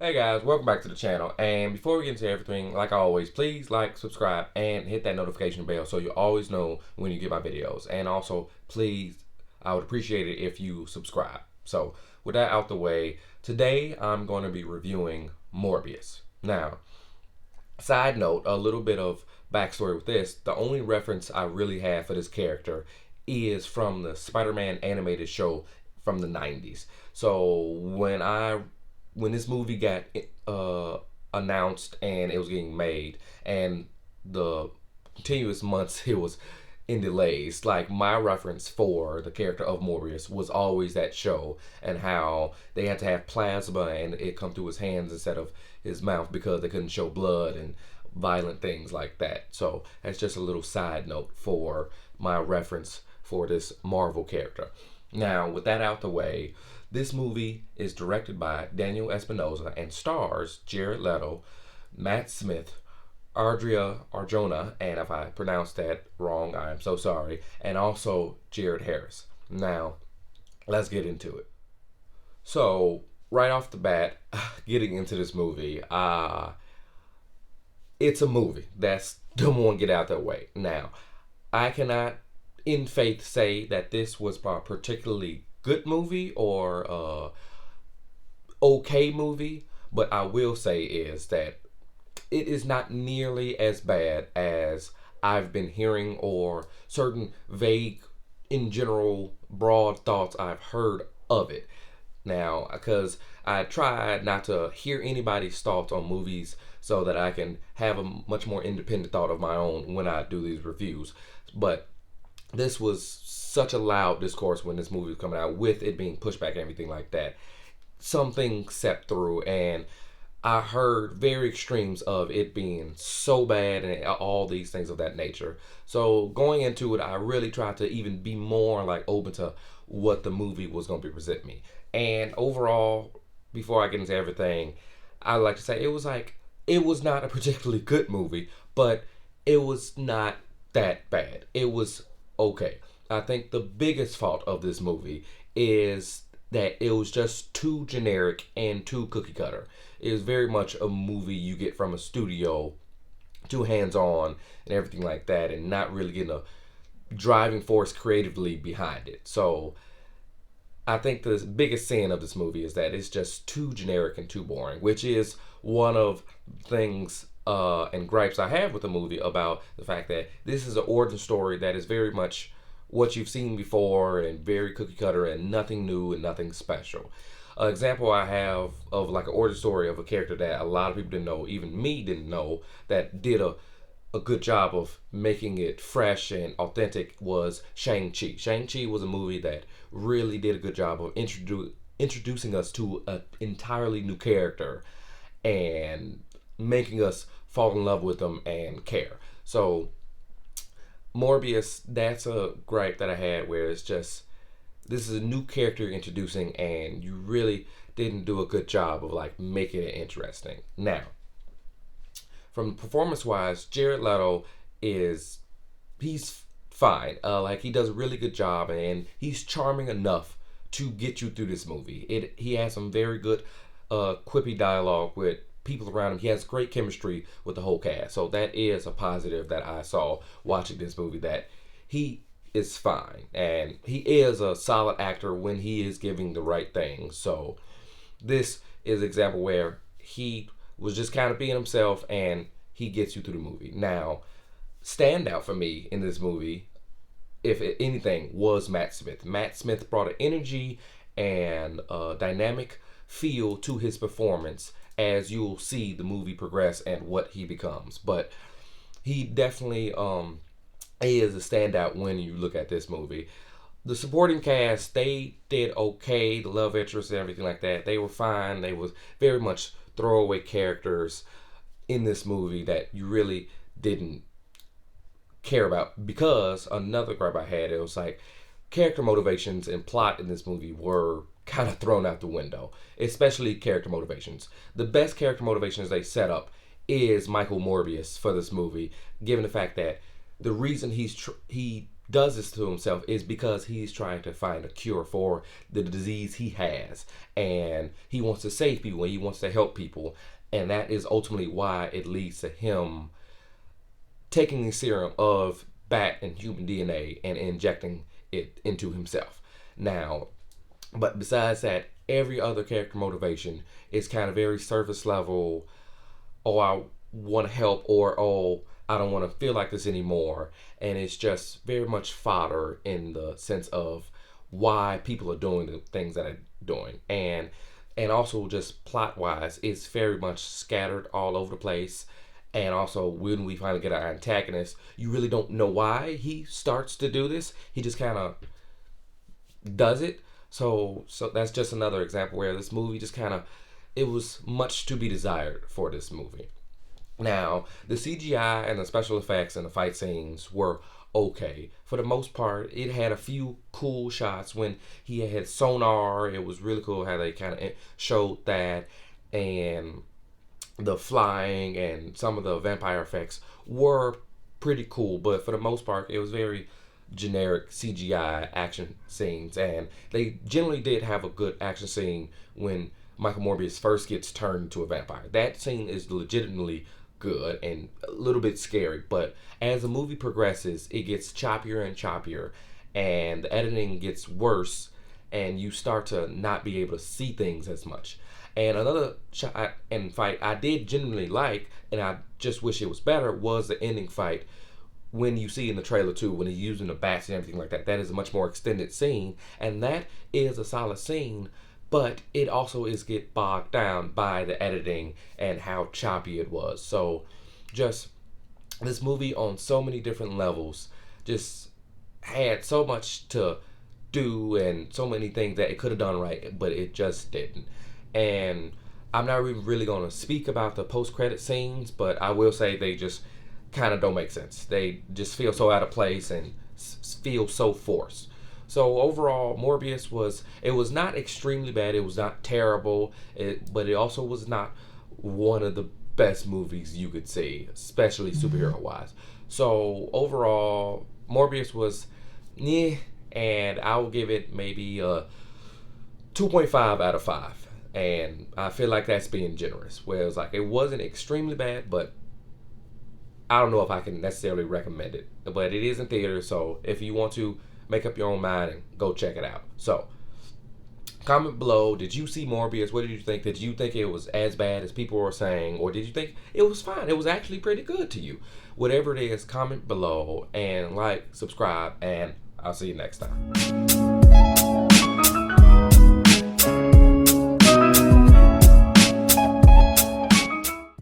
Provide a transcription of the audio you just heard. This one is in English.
Hey guys, welcome back to the channel. And before we get into everything, like always, please like, subscribe, and hit that notification bell so you always know when you get my videos. And also, please, I would appreciate it if you subscribe. So, with that out the way, today I'm going to be reviewing Morbius. Now, side note, a little bit of backstory with this. The only reference I really have for this character is from the Spider-Man animated show from the 90s. So when this movie got announced and it was getting made, and the continuous months it was in delays, like my reference for the character of Morbius was always that show and how they had to have plasma and it come through his hands instead of his mouth because they couldn't show blood and violent things like that. So that's just a little side note for my reference for this Marvel character. Now, with that out the way, this movie is directed by Daniel Espinoza and stars Jared Leto, Matt Smith, Adria Arjona, and if I pronounced that wrong, I am so sorry, and also Jared Harris. Now, let's get into it. So, right off the bat, getting into this movie, it's a movie. That's the one get out that way. Now, I cannot in faith say that this was a particularly good movie or okay movie, but I will say is that it is not nearly as bad as I've been hearing or certain vague, in general, broad thoughts I've heard of it. Now, because I try not to hear anybody's thoughts on movies so that I can have a much more independent thought of my own when I do these reviews. But this was such a loud discourse when this movie was coming out, with it being pushed back and everything like that. Something seeped through, and I heard very extremes of it being so bad and all these things of that nature. So going into it, I really tried to even be more like open to what the movie was going to be present me. And overall, before I get into everything, I like to say it was not a particularly good movie, but it was not that bad. It was okay. I think the biggest fault of this movie is that it was just too generic and too cookie cutter. It was very much a movie you get from a studio, too hands on and everything like that, and not really getting a driving force creatively behind it. So I think the biggest sin of this movie is that it's just too generic and too boring, which is one of things and gripes I have with the movie about the fact that this is an origin story that is very much what you've seen before and very cookie cutter and nothing new and nothing special. An example I have of like an origin story of a character that a lot of people didn't know, even me didn't know, that did a good job of making it fresh and authentic was Shang-Chi. Shang-Chi was a movie that really did a good job of introducing us to an entirely new character and making us fall in love with them and care. So Morbius, that's a gripe that I had, where it's just, this is a new character you're introducing and you really didn't do a good job of like making it interesting. Now, from performance wise, Jared Leto he's fine. Like he does a really good job and he's charming enough to get you through this movie. He has some very good quippy dialogue with people around him. He has great chemistry with the whole cast. So that is a positive that I saw watching this movie, that he is fine. And he is a solid actor when he is giving the right thing. So this is an example where he was just kind of being himself and he gets you through the movie. Now, standout for me in this movie, if anything, was Matt Smith. Matt Smith brought an energy and a dynamic feel to his performance as you'll see the movie progress and what he becomes. But he definitely is a standout when you look at this movie. The supporting cast, they did okay. The love interest and everything like that, they were fine. They was very much throwaway characters in this movie that you really didn't care about. Because another gripe I had, it was like character motivations and plot in this movie were kind of thrown out the window, especially character motivations. The best character motivations they set up is Michael Morbius for this movie, given the fact that the reason he does this to himself is because he's trying to find a cure for the disease he has, and he wants to save people, he wants to help people, and that is ultimately why it leads to him taking the serum of bat and human DNA and injecting it into himself. Now, but besides that, every other character motivation is kind of very surface level. Oh, I want to help, or oh, I don't want to feel like this anymore. And it's just very much fodder in the sense of why people are doing the things that they're doing. And also just plot wise, it's very much scattered all over the place. And also, when we finally get our antagonist, you really don't know why he starts to do this. He just kind of does it. So that's just another example where this movie just kind of, it was much to be desired for this movie. Now, the CGI and the special effects and the fight scenes were okay. For the most part, it had a few cool shots when he had sonar. It was really cool how they kind of showed that, and the flying and some of the vampire effects were pretty cool. But for the most part, it was very generic CGI action scenes, and they generally did have a good action scene when Michael Morbius first gets turned into a vampire. That scene is legitimately good and a little bit scary, but as the movie progresses, it gets choppier and choppier, and the editing gets worse, and you start to not be able to see things as much. And another shot and fight I did genuinely like, and I just wish it was better, was the ending fight when you see in the trailer too, when he's using the bats and everything like that. That is a much more extended scene, and that is a solid scene, but it also is get bogged down by the editing and how choppy it was. So just this movie on so many different levels just had so much to do and so many things that it could have done right, but it just didn't. And I'm not really going to speak about the post-credit scenes, but I will say they just kind of don't make sense. They just feel so out of place and feel so forced. So overall, Morbius was not extremely bad. It was not terrible, but it also was not one of the best movies you could see, especially superhero wise. So overall, Morbius was and I will give it maybe a 2.5 out of 5. And I feel like that's being generous. Where it was like, it wasn't extremely bad, but I don't know if I can necessarily recommend it. But it is in theaters, so if you want to make up your own mind and go check it out. So, comment below, did you see Morbius? What did you think? Did you think it was as bad as people were saying? Or did you think it was fine? It was actually pretty good to you? Whatever it is, comment below and like, subscribe, and I'll see you next time.